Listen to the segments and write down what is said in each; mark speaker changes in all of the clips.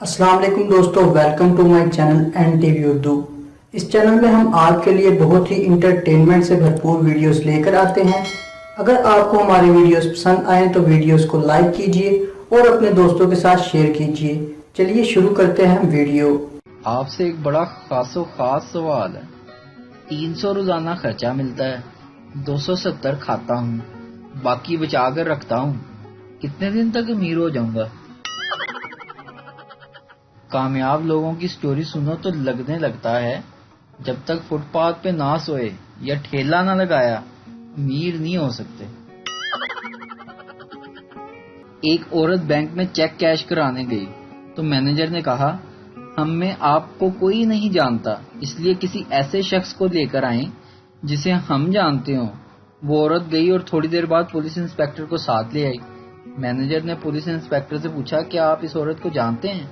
Speaker 1: السلام علیکم دوستو، welcome to my channel N T V Urdu. اس چینل میں ہم آپ کے لیے بہت ہی انٹرٹینمنٹ سے بھرپور ویڈیوز لے کر آتے ہیں۔ اگر آپ کو ہماری ویڈیوز پسند آئیں تو ویڈیوز کو لائک کیجئے اور اپنے دوستوں کے ساتھ شیئر کیجئے۔ چلیے شروع کرتے ہیں ویڈیو۔
Speaker 2: آپ سے ایک بڑا خاص سوال ہے۔ 300 روزانہ خرچہ ملتا ہے، 270 کھاتا ہوں، باقی بچا کر رکھتا ہوں، کتنے دن تک امیر ہو جاؤں گا؟ کامیاب لوگوں کی سٹوری سنو تو لگنے لگتا ہے جب تک فٹ پاتھ پہ نہ سوئے یا ٹھیلا نہ لگایا امیر نہیں ہو سکتے۔ ایک عورت بینک میں چیک کیش کرانے گئی تو مینیجر نے کہا، ہم میں آپ کو کوئی نہیں جانتا، اس لیے کسی ایسے شخص کو لے کر آئیں جسے ہم جانتے ہوں۔ وہ عورت گئی اور تھوڑی دیر بعد پولیس انسپکٹر کو ساتھ لے آئی۔ مینیجر نے پولیس انسپکٹر سے پوچھا، کیا آپ اس عورت کو جانتے ہیں؟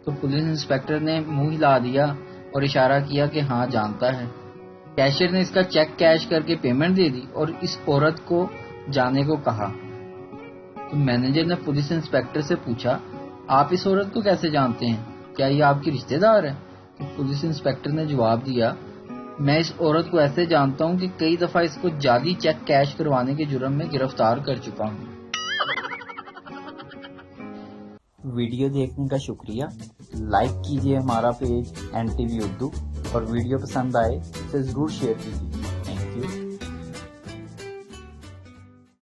Speaker 2: تو پولیس انسپکٹر نے منہ ہلا دیا اور اشارہ کیا کہ ہاں جانتا ہے۔ کیشیئر نے اس کا چیک کیش کر کے پیمنٹ دے دی اور اس عورت کو جانے کو کہا۔ تو مینیجر نے پولیس انسپکٹر سے پوچھا، آپ اس عورت کو کیسے جانتے ہیں؟ کیا یہ آپ کی رشتہ دار ہے؟ تو پولیس انسپکٹر نے جواب دیا، میں اس عورت کو ایسے جانتا ہوں کہ کئی دفعہ اس کو جعلی چیک کیش کروانے کے جرم میں گرفتار کر چکا ہوں۔ ویڈیو دیکھنے کا شکریہ۔ لائک کیجیے ہمارا page N T V Urdu اور ویڈیو پسند آئے تو ضرور شیئر کیجیے۔